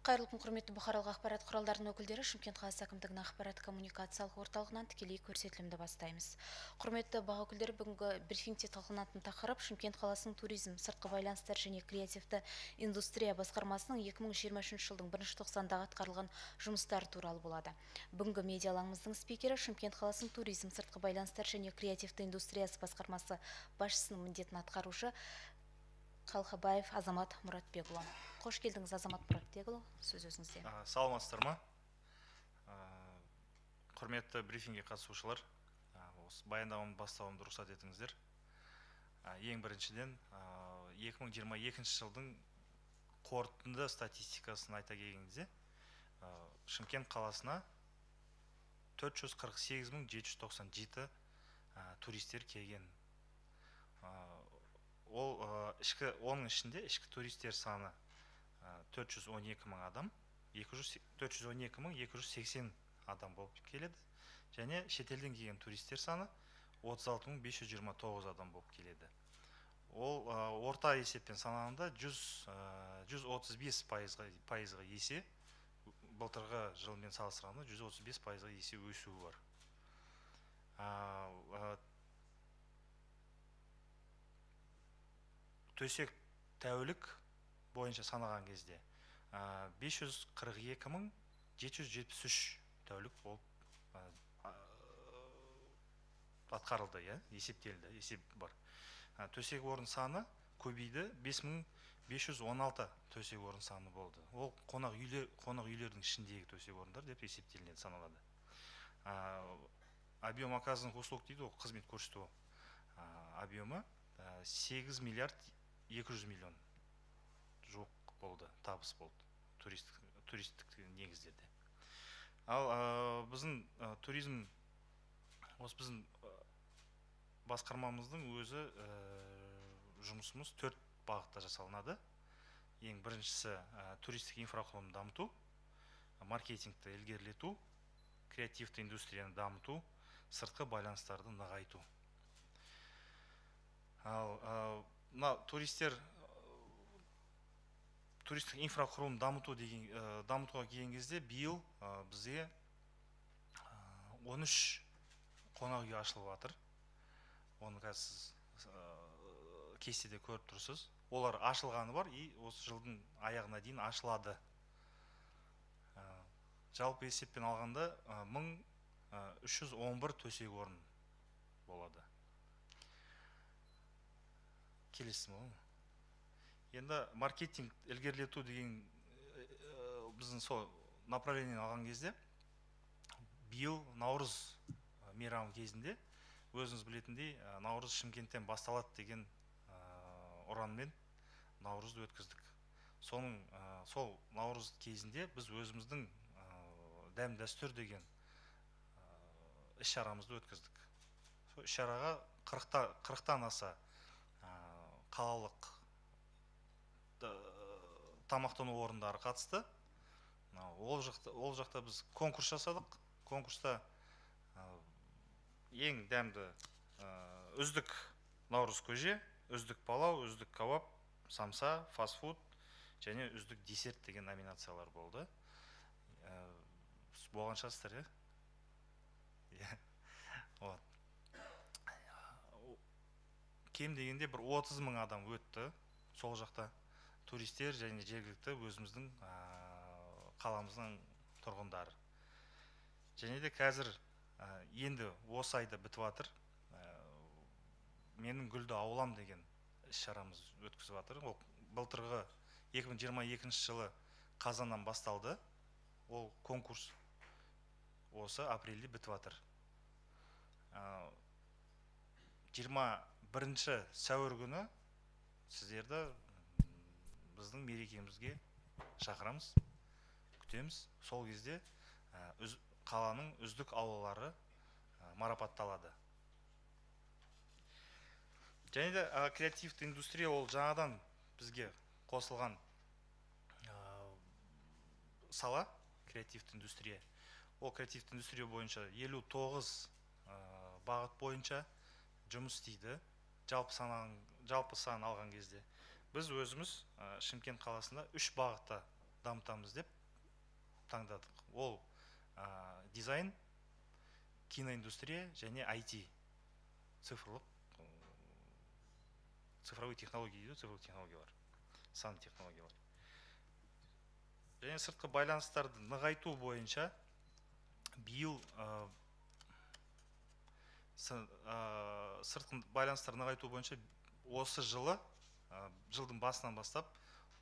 Қайырлы күн, құрметті бұқаралық ақпарат құралдарының өкілдері. Шымкент қаласы әкімдігінің ақпарат коммуникациялық орталығынан тікелей көрсетілімді бастаймыз. Құрметті бақ өкілдері, бүгінгі брифингте талқыланатын тақырып Шымкент қаласының туризм, сыртқы байланыстар және креативті индустрия басқармасының 2023 жылдың 1 тоқсандағы атқарылған жұмыстар туралы болады. Бүгінгі медиалаңымыздың спикері Шымкент қаласының туризм, сыртқы байланыстар және креативті индустриясы басқармасы басшысының міндетін атқарушы Қалқабаев Азамат Мұратбекұлы. Қош келдіңіз, Азамат Мұратбекұлы, сөз өзіңізде. Саламатсыздар ма? Құрметті брифингке қатысушылар, осы баяндамамды бастауымды рұқсат етіңіздер. Ең біріншіден 2022 жылдың қорытынды статистикасын айта келгенде, Шымкент қаласына 448.797 туристер келген. Оның ішінде ішкі туристер саны 412.000 адам, 412.280 адам болып келеді. Және шетелден келген туристер саны 36.529 адам болып келеді. Ол орта есеппен санағанда 135%-ға есе, былтырғы жылмен салыстырғанда 135%-ға есе өсуі бар. Төсек тәулік бойынша санаған кезде 542.773 тәулік болып атқарылды, есептелді, есеп бар. Төсек орын саны көбейді, 5.516 төсек орын саны болды. Ол қонақ үйлердің ішіндегі төсек орындар деп есептелінеді, саналады. Объем оказанных услуг дейді, ол қызмет көрсету объемы 8 миллиард 200 миллион жоқ болды, табыс болды туристік негіздерде. Ал біздің туризм, осы біздің басқармамыздың өзі жұмысымыз 4 бағытта жасалынады. Ең біріншісі туристік инфрақұрылымды дамыту, маркетингті ілгерілету, креативті индустрияны дамыту, сыртқы байланыстарды нығайту. Ал туристік инфрақұрылым дамытуға келген кезде биыл бізде 13 қонақ үй ашылып жатыр. Оны қазір кестеде көріп тұрсыз. Олар ашылғаны бар, и осы жылдың аяғына дейін ашылады. Жалпы есеппен алғанда 1311 төсек орын болады. Келесі ме? Енді маркетинг ілгерілету деген біздің сол направление алған кезде биыл Наурыз мейрамы кезінде өзіңіз білетіндей Наурыз Шымкенттен басталады деген ұранмен Наурызды өткіздік. Сол Наурыз кезінде біз өзіміздің дәм дәстүр деген іс-шарамызды өткіздік. Сол іс-шараға 40-тан аса қалалық тамақтану орындары қатысты. Ол жақта біз конкурс жасадық. Конкурста ең дәмді үздік Наурыз көже, үздік палау, үздік кабап, самса, фастфуд және үздік десерт деген номинациялар болды. Болған шығарсыздар, кем дегенде бір 30.000 адам өтті. Сол жақта туристер және жергілікті өзіміздің қаламыздың тұрғындары. Және де қазір енді осы айда бітіп жатыр. Менің гүлді аулам деген іс-шарамыз өткізіп жатыр. Ол былтырғы 2022 жылы қазаннан басталды. Ол конкурс осы апрельде бітіп жатыр. 21 сәуір күні сіздерді біздің мерекемізге шақырамыз, күтеміз. Сол кезде қаланың үздік аулалары марапатталады. Және де креативті индустрия ол жаңадан бізге қосылған сала, креативті индустрия. Ол креативті индустрия бойынша 59 бағыт бойынша жұмыс істейді. Жалпы сан алған кезде біз өзіміз Шымкент қаласында 3 бағытта дамытамыз деп таңдадық. Ол дизайн, киноиндустрия және IT, цифровой технология дейді, цифровой технологиялар, сан технологиялар. Және сыртқы байланыстарды нығайту бойынша биыл сыртқы байланыстарды нығайту бойынша осы жылдың басынан бастап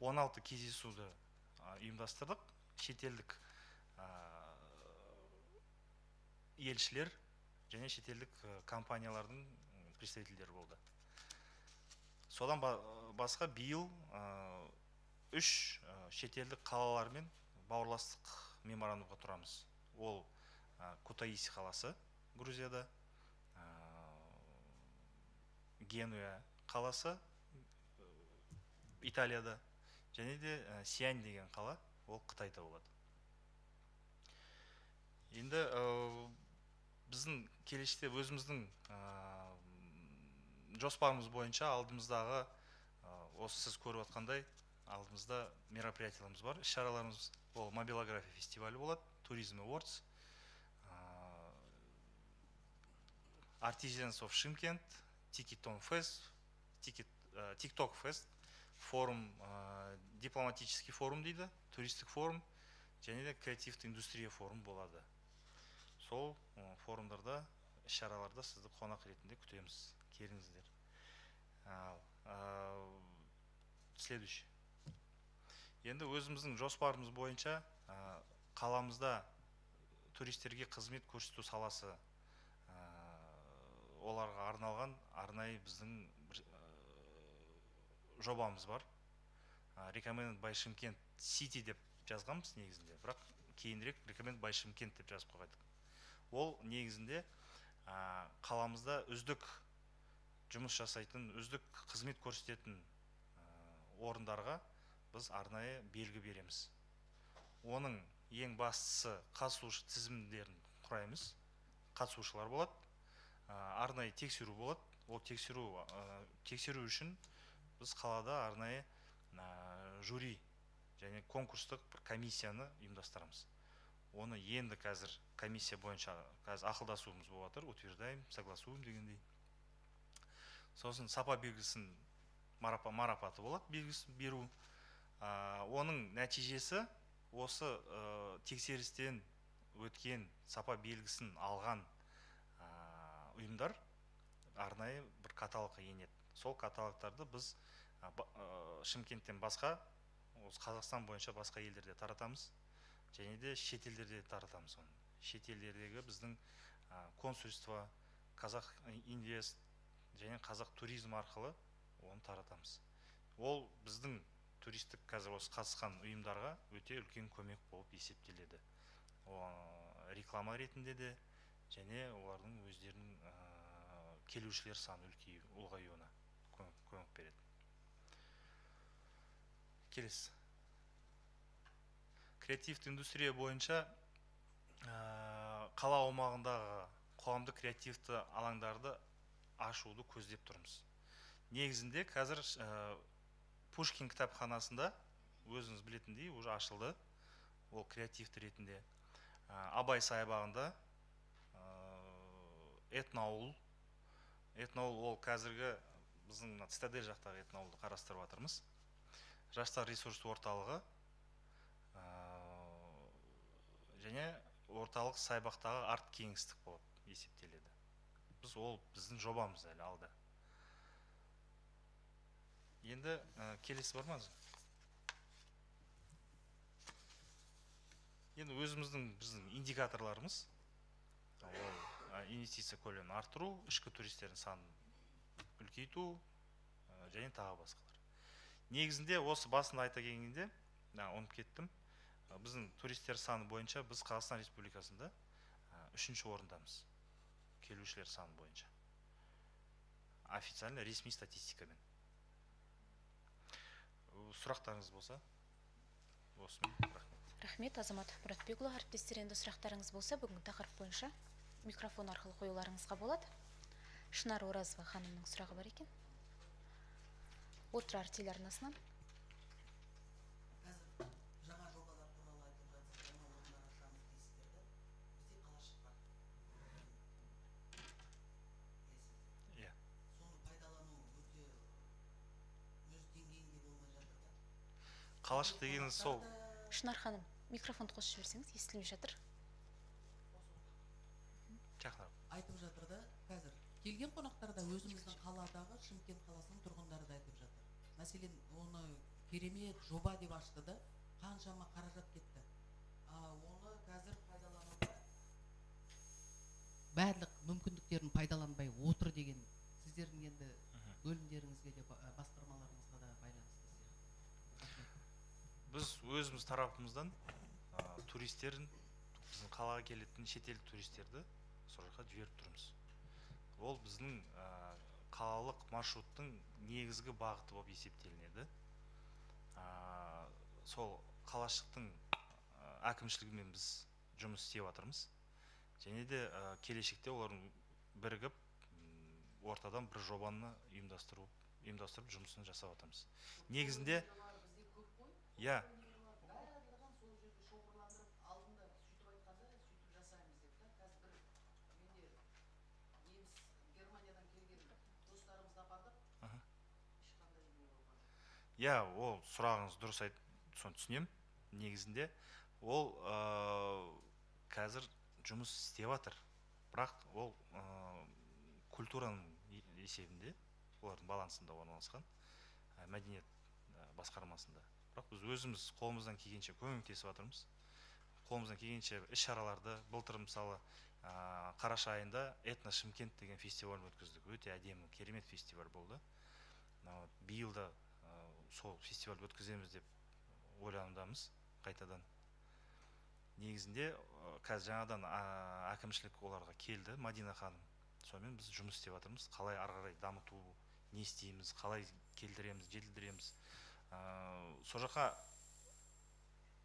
16 кездесуді ұйымдастырдық. Шетелдік елшілер және шетелдік компаниялардың представительдері болды. Содан басқа биыл 3 шетелдік қалалармен бауырластық меморандумға тұрамыз. Ол Кутаиси қаласы Грузияда, Генуя қаласы Италияда, және де Сиань деген қала, ол Қытайда болады. Енді біздің келешекте өзіміздің жоспарымыз бойынша алдымыздағы, осы сіз көріп отқандай, алдымызда мероприятияларымыз бар, іс-шараларымыз. Ол Мобилография фестивалі болады, Tourism Awards, Artisans of Shymkent, TikTok Fest, форум, дипломатический форум дейді, туристік форум, және де креативті индустрия форум болады. Сол форумдарда, іс-шараларда сізді қонақ ретінде күтеміз, келіңіздер. Следующий. Енді өзіміздің жоспарымыз бойынша қаламызда туристерге қызмет көрсету саласы, оларға арналған арнайы біздің жобамыз бар. Recommended by Shymkent City деп жазғанбыз негізінде, бірақ кейінірек Recommended by Shymkent деп жазып қойдық. Ол негізінде қаламызда үздік жұмыс жасайтын, үздік қызмет көрсететін орындарға біз арнайы белгі береміз. Оның ең бастысы қатысушы тізімдерін құраймыз. Қатысушылар болады, арнайы тексеру болады. Ол тексеру үшін біз қалада арнайы жюри және конкурстық комиссияны ұйымдастырамыз. Оны енді қазір комиссия бойынша ақылдасуымыз болып жатыр, утверждаем, согласуем дегендей. Сосын сапа белгісін марапаты болады, белгісі беру. Оның нәтижесі осы тексерістен өткен сапа белгісін алған ұйымдар арнайы бір каталогқа енеді. Сол каталогтарды біз Шымкенттен басқа, Қазақстан бойынша басқа елдерде таратамыз, және де шетелдерде таратамыз. Шетелдердегі біздің консульство, Қазақ Инвест және Қазақ Туризм арқылы оны таратамыз. Ол біздің туристік қазір осы қатысқан ұйымдарға өте үлкен көмек болып есептеледі. Реклама ретінде де, және олардың өздерінің келушілер саны ұлғаюына көмек береді. Келесі. Креативті индустрия бойынша қала аумағындағы қоғамдық креативті алаңдарды ашуды көздеп тұрмыз. Негізінде қазір Пушкин кітапханасында өзіңіз білетіндей уже ашылды. Ол креативті ретінде. Абай саябағында этноауыл. Этноауыл ол қазіргі біздің цитадель жақтағы этноауылды қарастырып жатырмыз. Жастар ресурс орталығы және орталық саябақтағы арт кеңістік болып есептеледі. Ол біздің жобамыз әлі алда. Енді келесі бар ма? Енді өзіміздің индикаторларымыз, инвестиция көлемін арттыру, ішкі туристердің санын үлкейту және тағы басқалар. Негізінде осы басында айта келгенде, ұмытып кеттім, біздің туристер саны бойынша біз Қазақстан Республикасында 3-ші орындамыз. Келушілер саны бойынша. Официально ресми статистикамен. Сұрақтарыңыз болса? Рахмет, Азамат Мұратбекұлы. Әріптестер, енді сұрақтарыңыз болса, бүгінгі тақырып бойынша микрофон арқылы қоюларыңызға болады. Шынар Оразова ханымның сұрағы бар екен. Отырар телеарнасынан. Қалашық дегеніңіз сол. Шынар ханым, микрофонды қосып жіберсеңіз, естілмей жатыр. Жақындап. Айтып жатыр да, қазір келген қонақтарда өзіміздің қаладағы Шымкент қаласының тұрғындары да айтып жатыр. Мәселен, оны керемет жоба деп ашты да, қаншама қаражат кетті. Оны қазір пайдалануда барлық мүмкіндіктерін пайдаланбай отыр деген сіздердің енді бөлімдеріңізге де басқармаларыңызға да байланысты сияқты. Біз өзіміз тарапымыздан туристерін, біздің қалаға келетін шетелдік туристерді сол жаққа жіберіп тұрмыз. Ол біздің қалалық маршруттың негізгі бағыты болып есептелінеді. Сол қалашықтың әкімшілігімен біз жұмыс істеп жатырмыз. Және де келешекте олардың бірігіп ортадан бір жобаны ұйымдастырып жұмысын жасап жатырмыз. Негізінде я ол сұрағыңыз дұрыс, соны түсінем. Негізінде ол қазір жұмыс істеп жатыр. Бірақ ол культураның есебінде, олардың балансында орналасқан, мәдениет басқармасында. Бірақ біз өзіміз қолымыздан келгенше көмектесіп жатырмыз. Қолымыздан келгенше іс-шараларды, былтыр мысалы қараша айында Этно Шымкент деген фестиваль өткіздік. Өте әдемі, керемет фестиваль болды. Биыл да сол фестиваль өткіземіз деп ойланудамыз қайтадан. Негізінде қазір жаңадан әкімшілік оларға келді, Мадина ханым. Сонымен біз жұмыс істеп жатырмыз. Қалай ары қарай дамыту, не істейміз, қалай келдіреміз, жетілдіреміз. Сол жаққа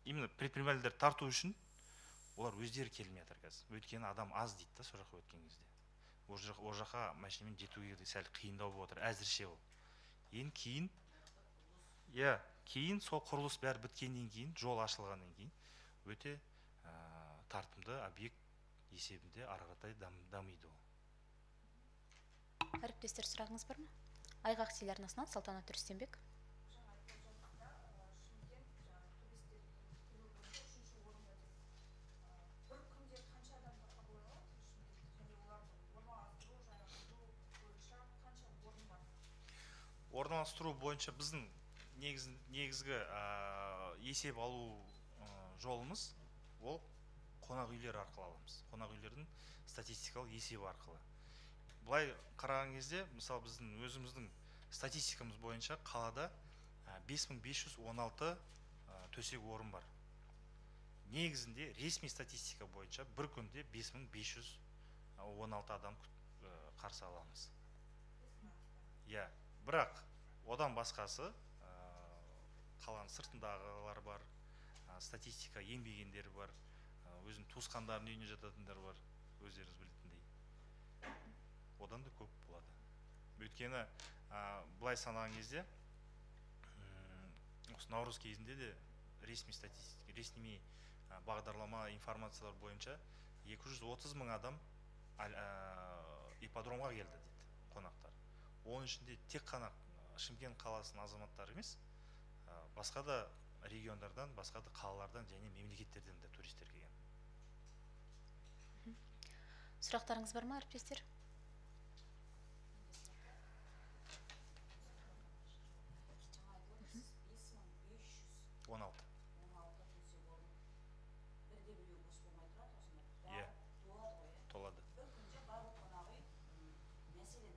именно предпринимательдер тарту үшін олар өздері келмей жатыр қазір. Өйткені адам аз дейді да, сол жаққа өткен кезде. Ол жаққа машинамен жетуге сәл қиындау болып отыр, әзірше ол. Енді кейін сол құрылыс бәрі біткеннен кейін, жол ашылғаннан кейін өте тартымды объект есебінде ары қарай дамиды ол. Әріптестер, сұрағыңыз бар ма? Айғақ телеарнасынан Салтанат Рүстембек. Орналастыру бойынша біздің негізгі есеп алу жолымыз ол қонақ үйлер арқылы аламыз. Қонақ үйлердің статистикалық есебі арқылы. Бұлай қараған кезде, мысалы біздің өзіміздің статистикамыз бойынша қалада 5516 төсек орын бар. Негізінде ресми статистика бойынша бір күнде 5516 адам қарсы аламыз. Бірақ одан басқасы қаланың сыртындағылар бар, статистика енбегендер бар, өзінің туысқандардың үйіне жататындар бар, өздеріңіз білетіндей. Одан да көп болады. Өйткені бұлай санаған кезде, осы наурыз кезінде де ресми бағдарлама информациялар бойынша 230 мың адам ипподромға келді дейді қонақтар. Оның ішінде тек қана Шымкент қаласының азаматтары емес, басқа да региондардан, басқа да қалалардан және мемлекеттерден де туристер келген. Сұрақтарыңыз бар ма, әріптестер?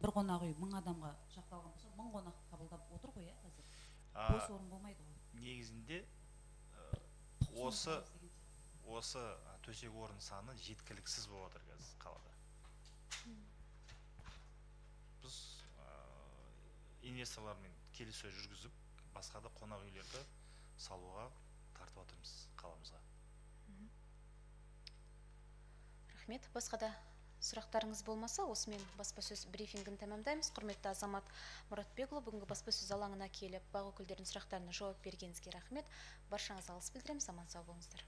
Бір қонақ үй 1000 адамға шақталған болса, 1000 қонақ қабылдап отыр ғой, қазір. Бос орын болмайды ғой. Негізінде осы төсек орын саны жеткіліксіз болып отыр қазір қалада. Біз инвесторлармен келіссөз жүргізіп, басқа да қонақ үйлерді салуға тартып отырмыз қаламызға. Рахмет. Басқа да сұрақтарыңыз болмаса, осымен баспасөз брифингін тәмамдаймыз. Құрметті Азамат Мұратбекұлы, бүгінгі баспасөз алаңына келіп, бақ өкілдерінің сұрақтарына жауап бергеніңізге рахмет. Баршаңызға алғыс білдіреміз. Аман сау болыңыздар.